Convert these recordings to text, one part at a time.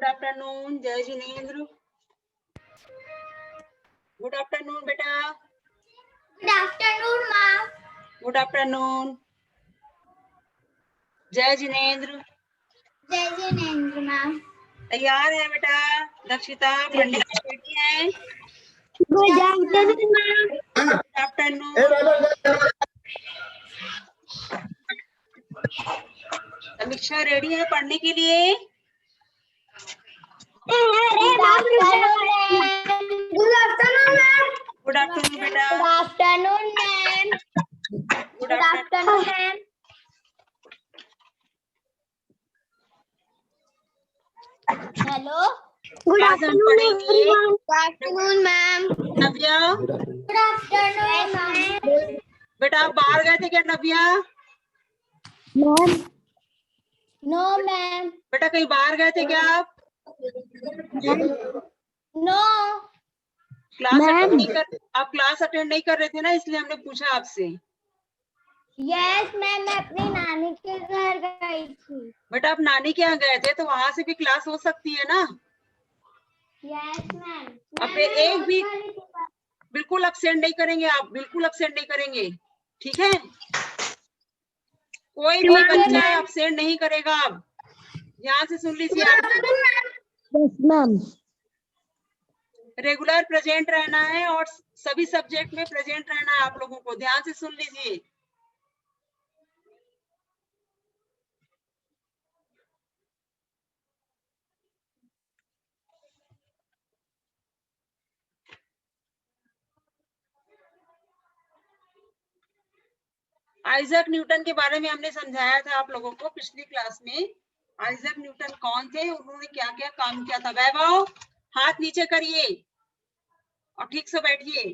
Good afternoon जय Jinendra. Good afternoon बेटा। Good afternoon ma'am. Good afternoon जय जिनेंद्र। जय जिनेंद्र मैम। तैयार है बेटा? दक्षिता पढ़ने की रेडी है? Good afternoon ma'am. Good afternoon. Samiksha ready है पढ़ने के लिए? Good afternoon. Good afternoon ma'am. Good afternoon बेटा। Good afternoon ma'am. Good good afternoon ma'am. Hello. Good आज हम पढ़ेंगे good afternoon ma'am. Navya. Good afternoon ma'am. बेटा आप बाहर गए थे क्या नव्या? Ma'am no ma'am. बेटा कहीं बाहर गए थे क्या आप? No class ma'am. अटेंड नहीं कर आप क्लास अटेंड नहीं कर रहे थे ना, इसलिए हमने पूछा आपसे। यस मैम, मैं अपनी नानी के घर गई थी। बेटा आप नानी के यहाँ गए थे तो वहां से भी क्लास हो सकती है ना? Yes ma'am. अब एक भी बिल्कुल अब्सेंट नहीं करेंगे, आप बिल्कुल अब्सेंट नहीं करेंगे, ठीक है? कोई भी बच्चा अब्सेंट नहीं करेगा। अब ध्यान से सुन लीजिए आप। Yes ma'am. रेगुलर प्रेजेंट रहना है और सभी सब्जेक्ट में प्रेजेंट रहना है आप लोगों को। ध्यान से सुन लीजिए। आइजैक न्यूटन के बारे में हमने समझाया था आप लोगों को पिछली क्लास में। आइजैक न्यूटन कौन थे, उन्होंने क्या क्या काम किया था। वैभव हाथ नीचे करिए और ठीक से बैठिए।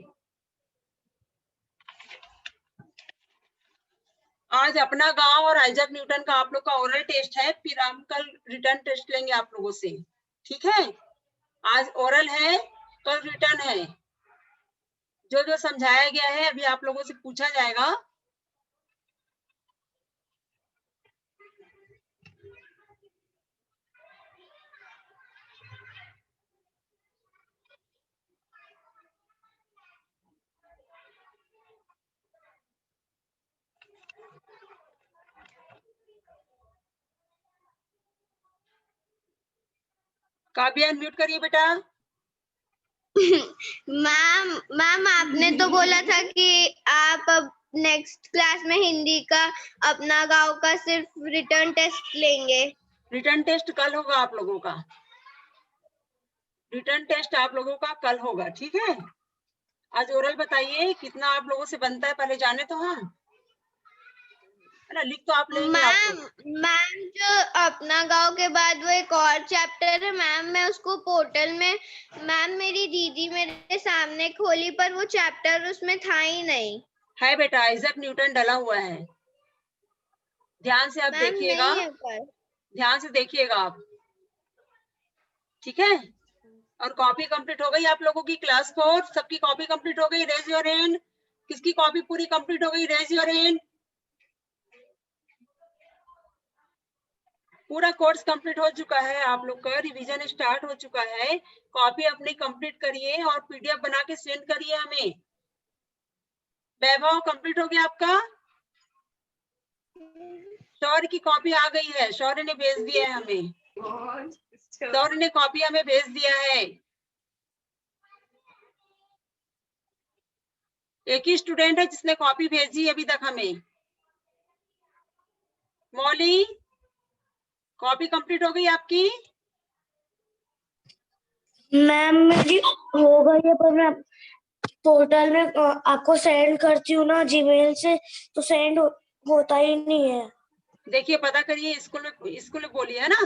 आज अपना गांव और आइजैक न्यूटन का आप लोग का ओरल टेस्ट है, फिर हम कल रिटर्न टेस्ट लेंगे आप लोगों से, ठीक है? आज ओरल है, कल रिटर्न है। जो जो समझाया गया है अभी आप लोगों से पूछा जाएगा। काव्या अनम्यूट करिए बेटा। मैम आपने तो बोला था कि आप अब नेक्स्ट क्लास में हिंदी का अपना गांव का सिर्फ रिटर्न टेस्ट लेंगे। रिटर्न टेस्ट कल होगा आप लोगों का। रिटर्न टेस्ट आप लोगों का कल होगा, ठीक है? आज ओरल बताइए कितना आप लोगों से बनता है, पहले जाने तो हम, है ना? लिख तो आप लेंगे आप लोग। मैम जो अपना गांव के बाद वो एक और चैप्टर है मैम, मैं उसको पोर्टल में मैम मेरी दीदी मेरे सामने खोली पर वो चैप्टर उसमें था ही नहीं। है बेटा, आइजैक न्यूटन डला हुआ है। ध्यान से आप देखिएगा, ध्यान से देखिएगा आप, ठीक है? और कॉपी कंप्लीट हो गई आप लोगों की? क्लास 4 सबकी कॉपी कंप्लीट हो गई? Raise your hand. किसकी कॉपी पूरी कंप्लीट हो गई? Raise your hand. पूरा कोर्स कंप्लीट हो चुका है, आप लोग का रिवीजन स्टार्ट हो चुका है। कॉपी अपनी कंप्लीट करिए और पीडीएफ बना के सेंड करिए हमें। वैभव कंप्लीट हो गया आपका? शौर्य की कॉपी आ गई है, शौर्य ने भेज दिया है हमें। शौर्य ने कॉपी हमें भेज दिया है। एक ही स्टूडेंट है जिसने कॉपी भेजी अभी तक हमें। मौली कॉपी कंप्लीट हो गई आपकी? मैम मेरी हो गई है, पर मैं पोर्टल में आपको सेंड करती हूँ ना जीमेल से, तो सेंड होता ही नहीं है। देखिए पता करिए, स्कूल में बोलिए, है ना?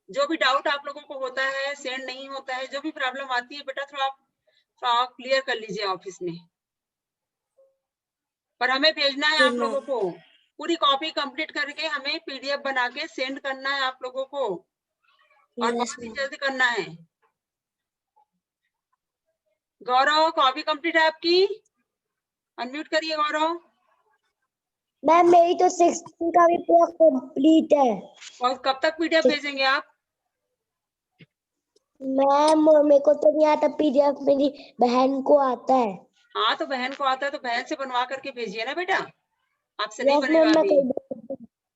जो भी डाउट आप लोगों को होता है, सेंड नहीं होता है, जो भी प्रॉब्लम आती है बेटा, थोड़ा क्लियर कर लीजिए ऑफिस में। पर हमें भेजना है आप लोगों को, पूरी कॉपी कंप्लीट करके हमें पीडीएफ बना के सेंड करना है आप लोगों को, और बहुत ही जल्दी करना है। गौरव कॉपी कंप्लीट है आपकी? अनम्यूट करिए गौरव। मैम मेरी तो 6th का भी पूरा कंप्लीट है। और कब तक पीडीएफ भेजेंगे आप? मैम मेरे को तो नहीं आता पीडीएफ, मेरी बहन को आता है। हाँ तो बहन को आता है तो बहन से बनवा करके भेजिए ना बेटा, आपसे नहीं यस बनेगा मैम, मैं अभी।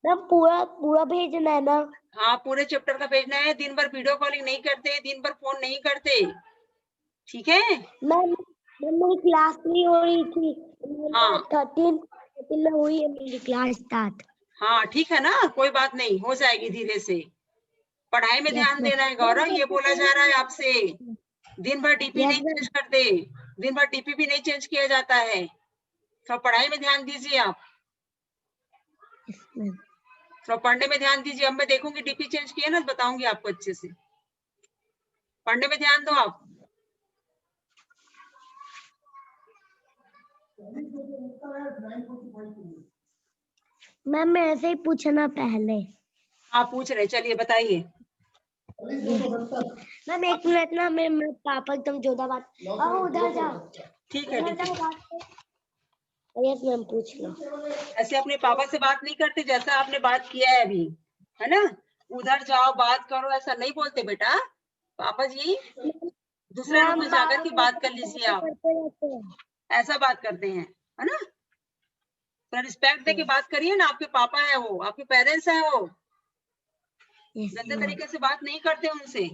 मैम पूरा पूरा भेजना है ना? हाँ पूरे चैप्टर का भेजना है, दिन भर वीडियो कॉलिंग नहीं करते, दिन भर फोन नहीं करते, ठीक है? मैम मेरी क्लास नहीं हो रही थी, हाँ 13 में हुई है मेरी क्लास स्टार्ट। हाँ ठीक है ना, कोई बात नहीं, हो जाएगी धीरे से। पढ़ाई में यस ध्यान मैम। देना है गौरव, ये बोला जा रहा है आपसे। दिन भर डीपी यस नहीं मैम। चेंज करते, दिन भर डीपी भी नहीं चेंज किया जाता है, तो पढ़ाई में ध्यान दीजिए आप, यस मैम। तो पढ़ने में ध्यान दीजिए। अब मैं देखूंगी डीपी चेंज किया ना, बताऊंगी आपको अच्छे से। पढ़ने में ध्यान दो आप। मैम मैं ऐसे ही पूछा ना पहले। आप पूछ रहे, चलिए बताइए। मैम एक मिनट ना, मैं पापा एकदम जोधा बात, उधर जाओ, ठीक है उधर ठीक है। जाओ बात करो। यस मैम पूछ लो। ऐसे अपने पापा से बात नहीं करते जैसा आपने बात किया है अभी, है ना? उधर जाओ बात करो ऐसा नहीं बोलते बेटा, पापा जी दूसरे रूम मैम में जाकर के पापा बात कर लीजिए आप, करते रहते हैं। ऐसा बात करते हैं, है ना? थोड़ा रिस्पेक्ट दे के बात करिए ना, आपके पापा है वो, आपके पेरेंट्स हैं वो, यस गंदे मैम। तरीके से बात नहीं करते उनसे।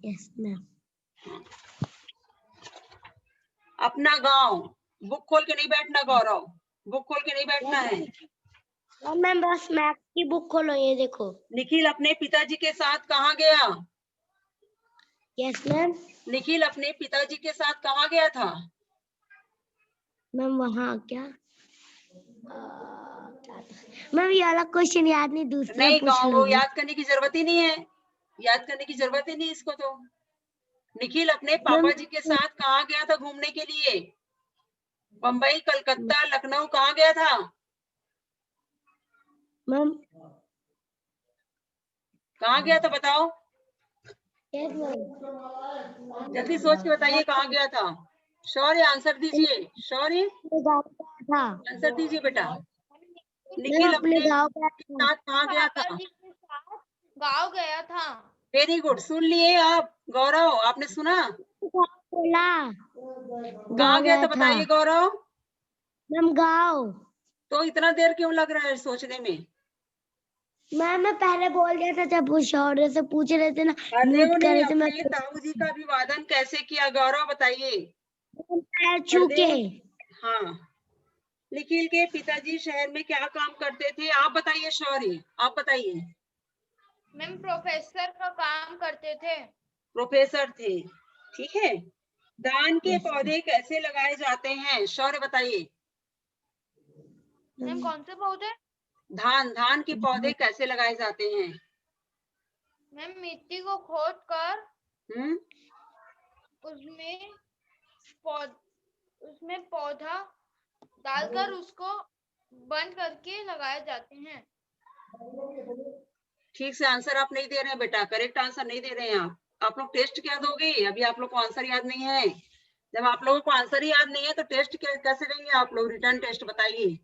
Yes ma'am. अपना गांव बुक खोल के नहीं बैठना गौरव, बुक खोल के नहीं बैठना है। मैम बस मैथ्स की बुक खोलो, ये देखो। निखिल अपने पिताजी के साथ कहाँ गया? Yes ma'am. निखिल अपने पिताजी के साथ कहाँ गया था? मैम वहाँ क्या, मैम ये वाला क्वेश्चन याद नहीं, दूसरा नहीं पूछ वो लोगे? याद करने की जरूरत ही नहीं है, याद करने की जरूरत ही नहीं इसको तो। निखिल अपने पापा मैम जी के साथ कहाँ गया था घूमने के लिए? बम्बई, कलकत्ता, लखनऊ कहाँ गया था? मैम कहाँ गया था बताओ, यस मैम। जल्दी सोच के बताइए कहाँ गया था। शौर्य आंसर दीजिए, शौर्य था। आंसर दीजिए बेटा। मैम निखिल अपने अपने गाँव के साथ कहाँ गया पापा था? जी के साथ गाँव गया था। वेरी गुड, सुन लिए आप गौरव, आपने सुना? बोला कहाँ गाँव गया था गया था। बताइए गौरव। मैम गाँव। तो इतना देर क्यों लग रहा है सोचने में? मैम मैं पहले बोल दिया था, जब वो शौर्य से पूछ रहे थे ना, अरे म्यूट उन्हें करे थे मैं। अपने ताऊ जी का अभिवादन कैसे किया गौरव बताइए। पैर छू के। हाँ, निखिल के पिताजी शहर में क्या काम करते थे आप बताइए शौर्य, आप बताइए। मैम प्रोफेसर का काम करते थे। प्रोफेसर थे, ठीक है। धान के पौधे कैसे लगाए जाते हैं शौर्य बताइए। मैम कौन से पौधे? धान के पौधे कैसे लगाए जाते हैं? मैम मिट्टी को खोद कर हम्म, उसमें उसमें पौधा डालकर उसको बंद करके लगाए जाते हैं। ठीक से आंसर आप नहीं दे रहे हैं बेटा, करेक्ट आंसर नहीं दे रहे हैं आप लोग टेस्ट क्या दोगे? अभी आप लोग को आंसर याद नहीं है। जब आप लोगों को आंसर ही याद नहीं है तो टेस्ट कैसे देंगे आप लोग? रिटर्न टेस्ट बताइए।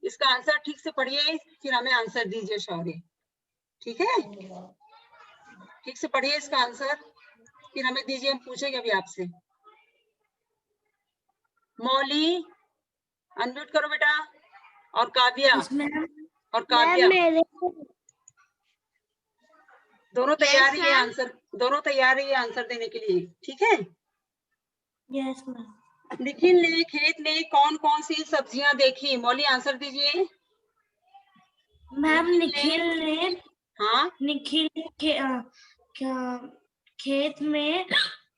इसका आंसर ठीक से पढ़िए, फिर हमें आंसर दीजिए शौर्य, ठीक है? ठीक से पढ़िए इसका आंसर, फिर हमें दीजिए, हम पूछेंगे अभी आपसे। मौली अनम्यूट करो बेटा, और काव्या, और काव्या दोनों तैयार है ये आंसर, दोनों तैयार है ये आंसर देने के लिए, ठीक है? Yes ma'am. निखिल ने खेत में कौन कौन सी सब्जियां देखी? मौली आंसर दीजिए। मैम निखिल ने हाँ क्या खेत में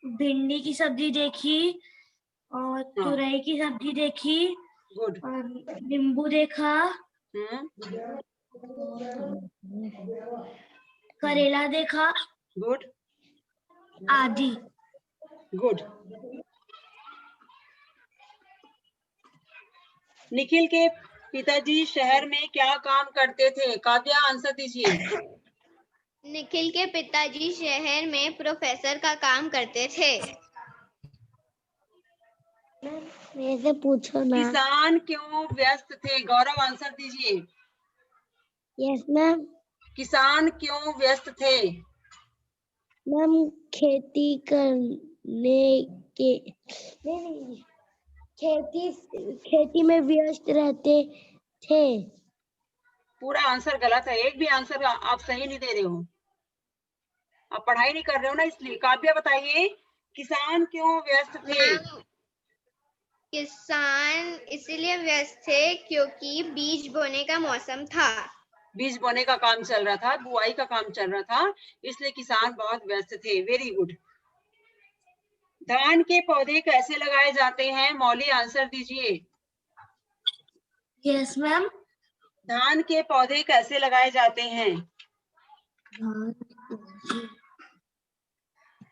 भिंडी की सब्जी देखी, और तुरई की सब्जी देखी, गुड, और नींबू देखा, करेला देखा, गुड, आदि। गुड। निखिल के पिताजी शहर में क्या काम करते थे? काव्या आंसर दीजिए। निखिल के पिताजी शहर में प्रोफेसर का काम करते थे। मेरे से पूछो ना। किसान क्यों व्यस्त थे? गौरव आंसर दीजिए। Yes ma'am. किसान क्यों व्यस्त थे? मैम खेती करने के नहीं, खेती में व्यस्त रहते थे। पूरा आंसर गलत है, एक भी आंसर आप सही नहीं दे रहे हो, आप पढ़ाई नहीं कर रहे हो ना, इसलिए। काव्या बताइए, किसान क्यों व्यस्त थे? मैम किसान इसीलिए व्यस्त थे क्योंकि बीज बोने का मौसम था। बीज बोने का काम चल रहा था, बुआई का काम चल रहा था, इसलिए किसान बहुत व्यस्त थे। Very good. धान के पौधे कैसे लगाए जाते हैं? मौली आंसर दीजिए। Yes ma'am. धान के पौधे कैसे लगाए जाते हैं?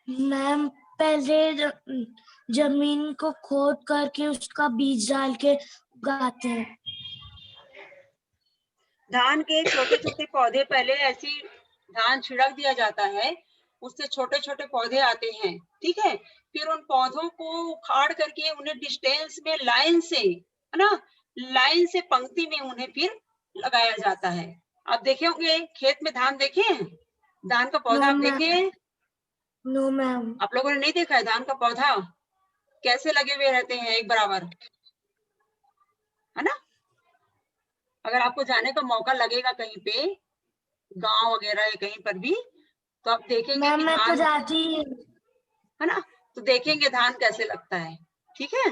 मैम पहले जमीन को खोद करके उसका बीज डाल के उगाते हैं। धान के छोटे छोटे पौधे, पहले ऐसी धान छिड़क दिया जाता है, उससे छोटे छोटे पौधे आते हैं, ठीक है। फिर उन पौधों को उखाड़ करके उन्हें डिस्टेंस में लाइन से, है ना, लाइन से पंक्ति में उन्हें फिर लगाया जाता है। आप देखे होंगे खेत में धान, देखे हैं धान का पौधा? आप देखे हैं? No ma'am. आप लोगों ने नहीं देखा है धान का पौधा कैसे लगे हुए रहते हैं एक बराबर, है ना। अगर आपको जाने का मौका लगेगा कहीं पे, गांव वगैरह या कहीं पर भी, तो आप देखेंगे मैम कि मैं तो धान, जाती, है ना, तो देखेंगे धान कैसे लगता है, ठीक है।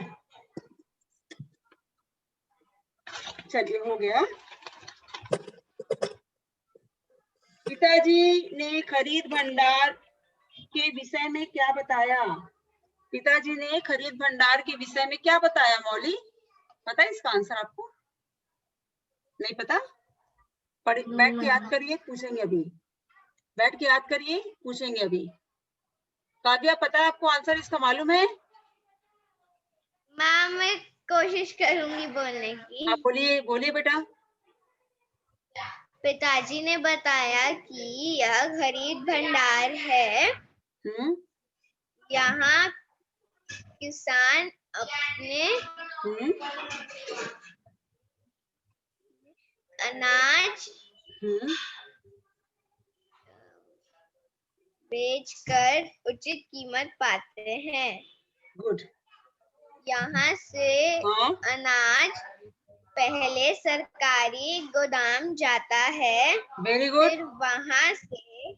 चलिए, हो गया। पिताजी ने खरीद भंडार के विषय में क्या बताया? पिताजी ने खरीद भंडार के विषय में क्या बताया? मौली, पता है इसका आंसर आपको? नहीं पता? बैठ के याद करिए, पूछेंगे अभी। बैठ के याद करिए, पूछेंगे अभी। काव्या, पता है आपको आंसर इसका? मालूम है? मैम मैं कोशिश करूंगी बोलने की। आप बोलिए, बोलिए बेटा। पिताजी ने बताया कि यह खरीद भंडार है। यहाँ किसान अपने अनाज बेचकर उचित कीमत पाते हैं। गुड। यहाँ से अनाज पहले सरकारी गोदाम जाता है। Very good. फिर वहाँ से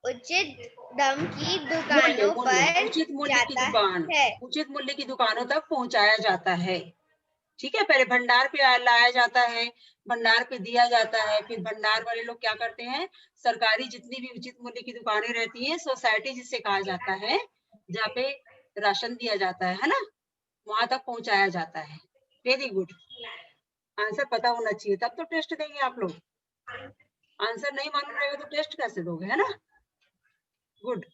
उचित दाम की दुकानों पर उचित मूल्य की जाता दुकान है। उचित मूल्य की दुकानों तक पहुंचाया जाता है, ठीक है। पहले भंडार पे लाया जाता है, भंडार पे दिया जाता है, फिर भंडार वाले लोग क्या करते हैं, सरकारी जितनी भी उचित मूल्य की दुकानें रहती हैं, सोसाइटी जिसे कहा जाता है, जहाँ पे राशन दिया जाता है ना, वहां तक पहुंचाया जाता है। Very good. आंसर पता होना चाहिए, तब तो टेस्ट देंगे आप लोग। आंसर नहीं मालूम रहेगा तो टेस्ट कैसे दोगे, है ना। गुड।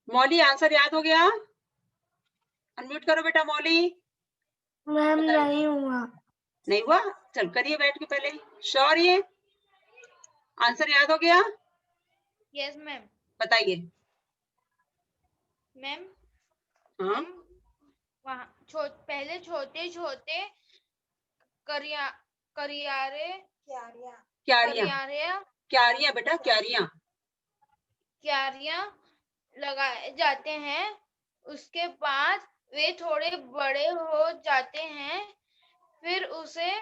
मौली, आंसर याद हो गया? अनम्यूट करो बेटा मौली। मैम नहीं हुआ। नहीं हुआ? चल करिए बैठ के पहले। श्योर ये आंसर याद हो गया? Yes ma'am. बताइए। मैम हाँ, पहले छोटे छोटे क्यारियां बेटा, क्यारियां लगाए जाते हैं। उसके बाद वे थोड़े बड़े हो जाते हैं, फिर उसे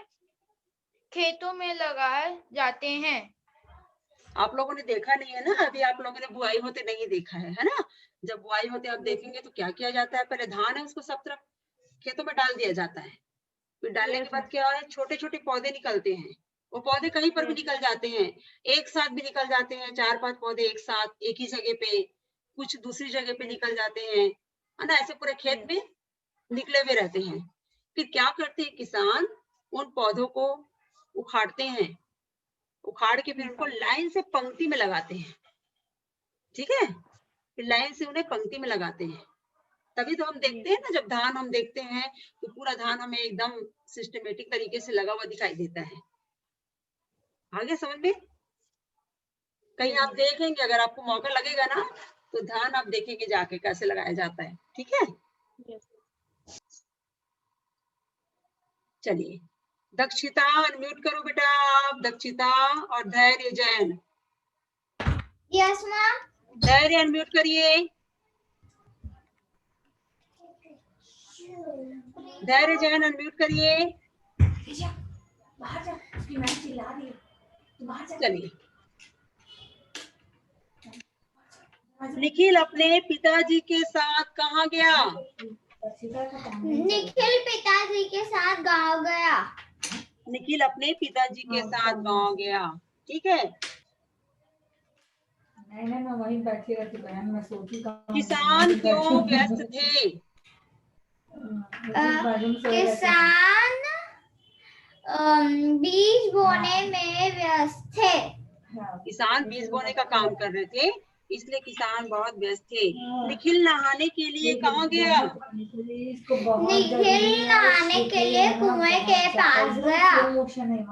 खेतों में लगाए जाते हैं। आप लोगों ने देखा नहीं है ना अभी, आप लोगों ने बुआई होते नहीं देखा है ना। जब बुआई होते आप देखेंगे तो क्या किया जाता है, पहले धान है उसको सब तरफ खेतों में डाल दिया जाता है। फिर डालने के बाद क्या है, छोटे छोटे पौधे निकलते हैं, वो पौधे कहीं पर भी निकल जाते हैं, एक साथ भी निकल जाते हैं, 4-5 पौधे एक साथ एक ही जगह पे, कुछ दूसरी जगह पे निकल जाते हैं, है ना। ऐसे पूरे खेत में निकले हुए रहते हैं। फिर क्या करते हैं किसान, उन पौधों को उखाड़ते हैं, उखाड़ के फिर उनको लाइन से पंक्ति में लगाते हैं, ठीक है। फिर लाइन से उन्हें पंक्ति में लगाते हैं, तभी तो हम देखते हैं ना, जब धान हम देखते हैं तो पूरा धान हमें एकदम सिस्टमेटिक तरीके से लगा हुआ दिखाई देता है। आगे समझ में? कहीं आप देखेंगे, अगर आपको मौका लगेगा ना, तो धान आप देखेंगे जाके कैसे लगाया जाता है, ठीक है। चलिए, दक्षिता अनम्यूट करो बेटा आप, दक्षिता और Dhairya Jain. Yes ma'am. Dhairya unmute करिए, धैर्य जैन अनम्यूट करिए। चलिए, निखिल अपने पिताजी के साथ कहाँ गया? निखिल पिताजी के साथ गाँव गया। निखिल अपने पिताजी के साथ गाँव गया। ठीक है। नहीं मैं वहीं बैठी रहती बहन, मैं सोची किसान क्यों व्यस्त थे? किसान बीज बोने में व्यस्त थे। किसान बीज बोने का काम कर रहे थे, इसलिए किसान बहुत व्यस्त थे। निखिल नहाने के लिए कहाँ गया? निखिल नहाने के लिए कुएं के पास गया।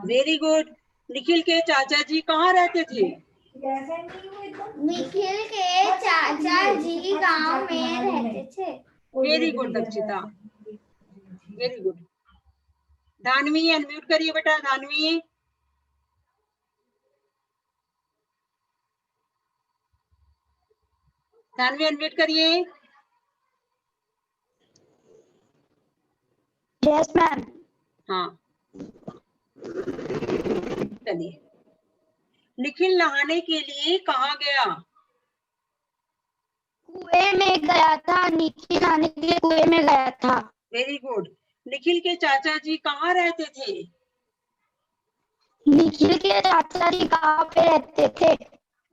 Very good. निखिल के चाचा जी कहाँ रहते थे? निखिल के चाचा जी गांव में रहते थे। Very good Dakshita, very good. Dhanvi unmute करिए बेटा, धानवी। धानवी अनम्यूट करिए। Yes ma'am. हाँ, चलिए। निखिल नहाने के लिए कहाँ गया? कुएं में गया था। निखिल नहाने के लिए कुएं में गया था। Very good. निखिल के चाचा जी कहाँ रहते थे? निखिल के चाचा जी गाँव पे रहते थे।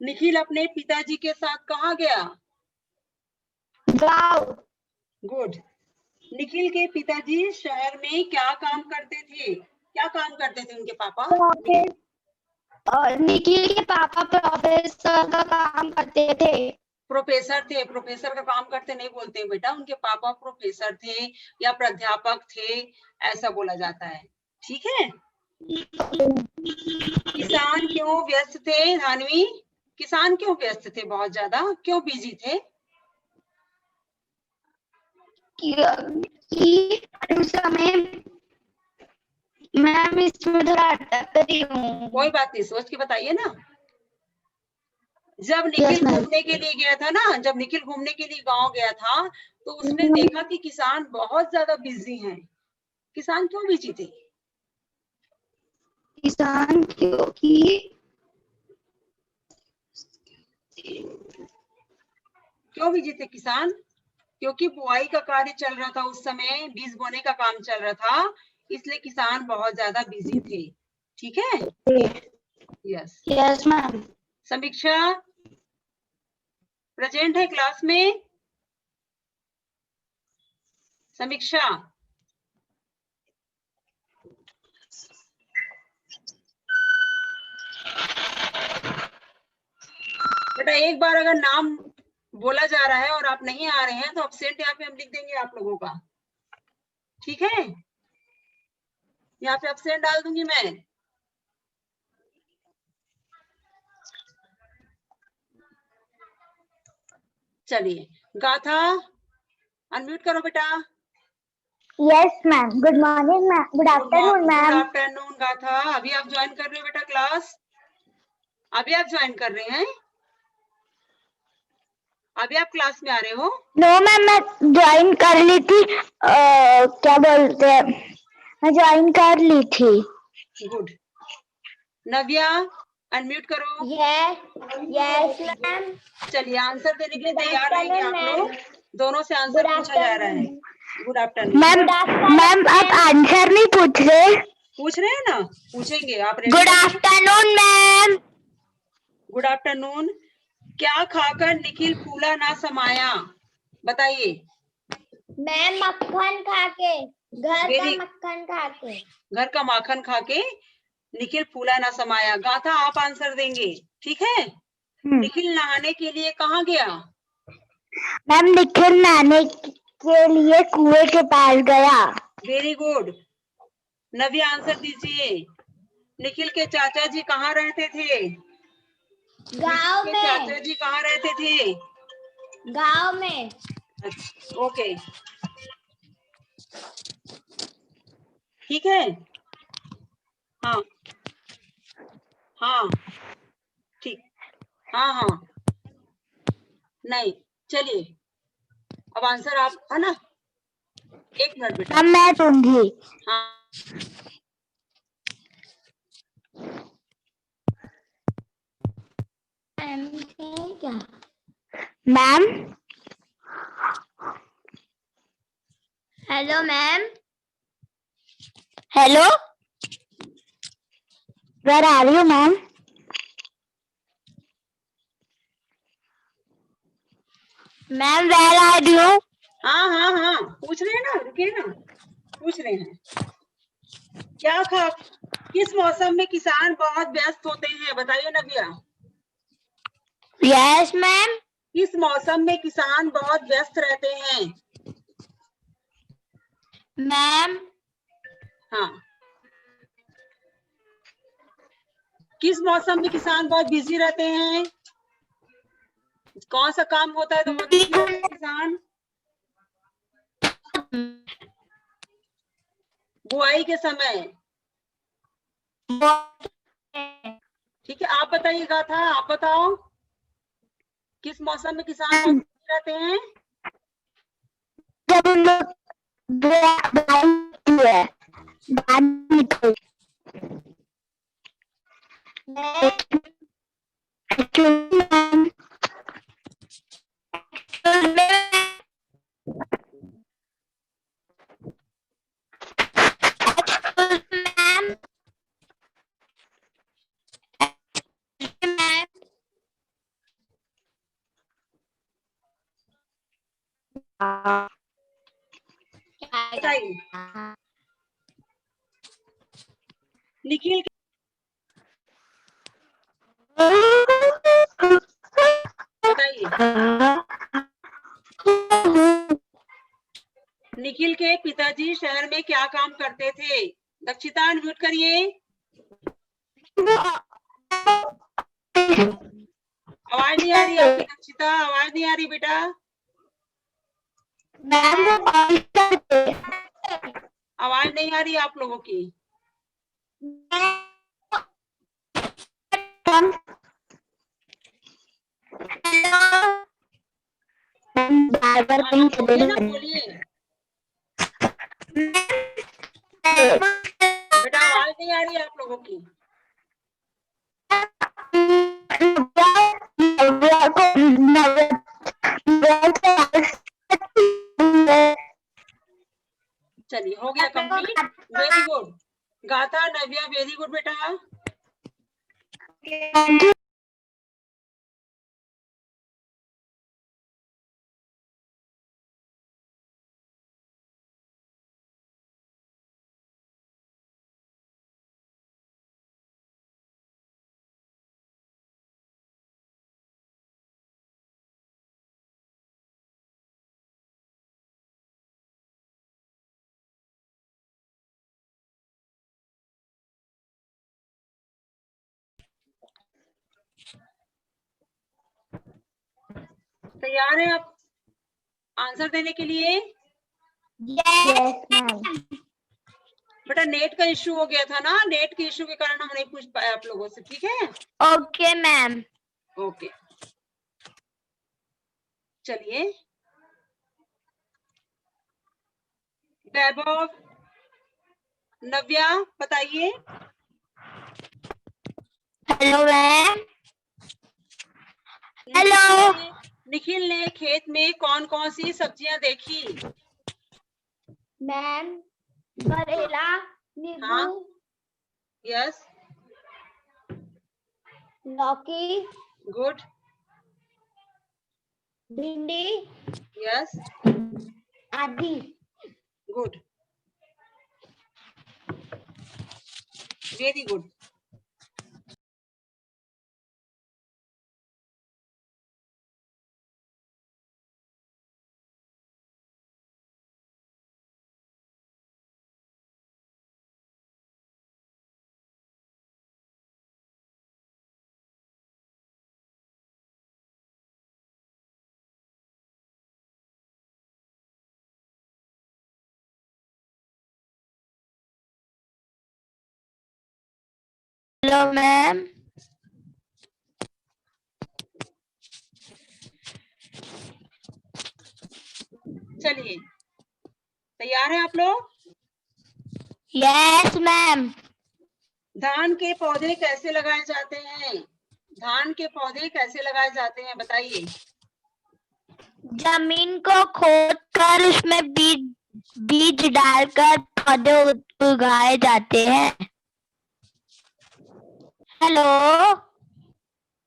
निखिल अपने पिताजी के साथ कहाँ गया? गाँव। गुड। निखिल के पिताजी शहर में क्या काम करते थे? क्या काम करते थे उनके पापा? और निखिल के पापा प्रोफेसर का काम करते थे। प्रोफेसर थे। प्रोफेसर का काम करते नहीं बोलते बेटा, उनके पापा प्रोफेसर थे या प्राध्यापक थे, ऐसा बोला जाता है। ठीक है। किसान क्यों व्यस्त थे? धानवी, किसान क्यों व्यस्त थे? बहुत ज्यादा क्यों बिजी थे? कि उस समय मैम इसमें थोड़ा अटक रही हूँ। कोई बात नहीं, सोच के बताइए ना। जब निखिल घूमने के लिए गया था ना, जब निखिल घूमने के लिए गांव गया था, तो उसने देखा कि किसान बहुत ज्यादा बिजी हैं। किसान क्यों बिजी थे? किसान क्यों बिजी थे किसान? क्योंकि बुआई का कार्य चल रहा था उस समय, बीज बोने का काम चल रहा था, इसलिए किसान बहुत ज्यादा बिजी थे। ठीक है। यस। Yes ma'am. समीक्षा प्रेजेंट है क्लास में? समीक्षा, बेटा एक बार अगर नाम बोला जा रहा है और आप नहीं आ रहे हैं तो अब्सेंट यहाँ पे हम लिख देंगे आप लोगों का। ठीक है, यहाँ पे अब्सेंट डाल दूंगी मैं। चलिए, गाथा अनम्यूट करो बेटा। Yes ma'am. Good morning ma'am. Good afternoon good ma'am. Afternoon गाथा। अभी आप ज्वाइन कर रहे हो बेटा क्लास? अभी आप ज्वाइन कर रहे हैं? अभी आप क्लास में आ रहे हो? नो मैम, मैं ज्वाइन कर ली थी। क्या बोलते हैं, मैं ज्वाइन कर ली थी। गुड। नव्या अनम्यूट करो। Yes ma'am. चलिए, आंसर देने के लिए तैयार रहेंगे आप लोग। दोनों से आंसर पूछा जा रहा है। गुड आफ्टरनून मैम आप आंसर नहीं पूछ रहे? पूछ रहे हैं ना, पूछेंगे। आप good afternoon ma'am. Good afternoon. क्या खाकर निखिल फूला ना समाया? बताइए। मैं मक्खन खा के, घर का Very- मक्खन खा के। घर का माखन खा के निखिल फूला ना समाया। गाथा आप आंसर देंगे, ठीक है। निखिल नहाने के लिए कहाँ गया? मैम निखिल नहाने के लिए कुएं के पास गया। Very good. नव्या आंसर दीजिए। निखिल के चाचा जी कहाँ रहते थे? गांव निखिल के में। चाचा जी कहाँ रहते थे? गांव में। अच्छा, ओके, ठीक है। हाँ हाँ ठीक, हाँ हाँ नहीं, चलिए अब आंसर आप, है ना, 1 मिनट बेटा। मैं दूंगी। हाँ ma'am, hello ma'am, hello, where are you ma'am? Ma'am where are you? हाँ हाँ हाँ पूछ रहे हैं ना, रुकिए ना, पूछ रहे हैं क्या खा, किस मौसम में किसान बहुत व्यस्त होते हैं, बताइए नव्या। Yes ma'am. किस मौसम में किसान बहुत व्यस्त रहते हैं? मैम, हाँ, किस मौसम में किसान बहुत बिजी रहते हैं? कौन सा काम होता है तो बहुत बिजी रहते हैं किसान? बुआई के समय। ठीक है, आप बताइएगा था, आप बताओ किस मौसम में किसान बहुत बिजी रहते हैं? जब हम लोग बताइए निखिल। बताइए निखिल के पिताजी शहर में क्या काम करते थे? दक्षिता अनम्यूट करिए, आवाज नहीं आ रही आपकी दक्षिता, आवाज नहीं आ रही बेटा। आवाज नहीं आ रही आप लोगों की। बोलिए ना, बोलिए बेटा, आवाज नहीं आ रही आप लोगों की। चलिए हो गया कंप्लीट, वेरी गुड गाथा नव्या, वेरी गुड बेटा। तैयार है आप आंसर देने के लिए? Yes ma'am. बेटा नेट का इश्यू हो गया था ना, नेट के इश्यू के कारण हम नहीं पूछ पाए आप लोगों से, ठीक है? Okay ma'am. ओके चलिए, वैभव, नव्या बताइए। Hello ma'am. हेलो निखिल ने खेत में कौन कौन सी सब्जियां देखी? मैम, करेला, नींबू, हाँ यस लौकी, गुड भिंडी यस आदि। Good very good. Hello ma'am. चलिए, तैयार हैं आप लोग? Yes ma'am. धान के पौधे कैसे लगाए जाते हैं? धान के पौधे कैसे लगाए जाते हैं बताइए। जमीन को खोदकर उसमें बीज डालकर पौधे उगाए जाते हैं। हेलो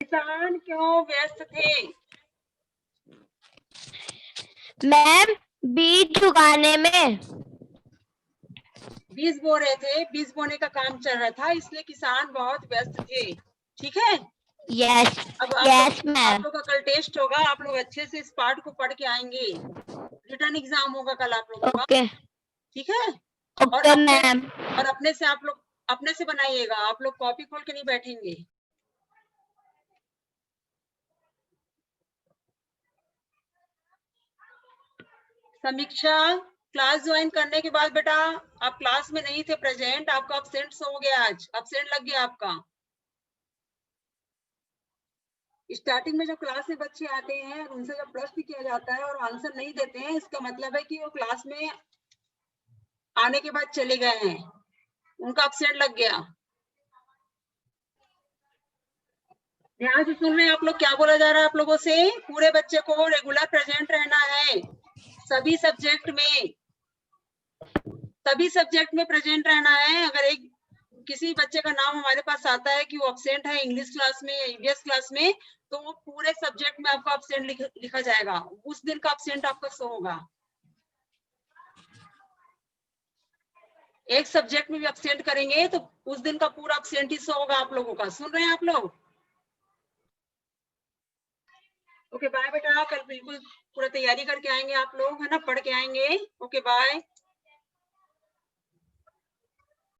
किसान क्यों व्यस्त थे? मैम, बीज उगाने में। बीज बो रहे थे, बीज बोने का काम चल रहा था, इसलिए किसान बहुत व्यस्त थे। ठीक है, यस अब यस आप मैम। लोग का कल टेस्ट होगा, आप लोग अच्छे से इस पार्ट को पढ़ के आएंगे। रिटर्न एग्जाम होगा कल आप लोगों का। ओके ठीक है, ओके मैम। और अपने से आप लोग अपने से बनाइएगा, आप लोग कॉपी खोल के नहीं बैठेंगे। समीक्षा, क्लास ज्वाइन करने के बाद बेटा आप क्लास में नहीं थे प्रेजेंट, आपका एब्सेंट हो गया, आज एब्सेंट लग गया आपका। स्टार्टिंग में जब क्लास में बच्चे आते हैं उनसे जब प्रश्न किया जाता है और आंसर नहीं देते हैं, इसका मतलब है कि वो क्लास में आने के बाद चले गए हैं, उनका एब्सेंट लग गया। ध्यान से सुन रहे हैं आप लोग, क्या बोला जा रहा है आप लोगों से? पूरे बच्चे को रेगुलर प्रेजेंट रहना है, सभी सब्जेक्ट में प्रेजेंट रहना है। अगर एक किसी बच्चे का नाम हमारे पास आता है कि वो एब्सेंट है इंग्लिश क्लास में या ईवीएस क्लास में, तो वो पूरे सब्जेक्ट में आपका एब्सेंट लिखा जाएगा, उस दिन का एब्सेंट आपका शो होगा। एक सब्जेक्ट में भी एब्सेंट करेंगे तो उस दिन का पूरा एब्सेंट ही शो होगा आप लोगों का। सुन रहे हैं आप लोग? ओके बाय बेटा, कल बिल्कुल पूरा तैयारी करके आएंगे आप लोग, है ना, पढ़ के आएंगे। Okay bye.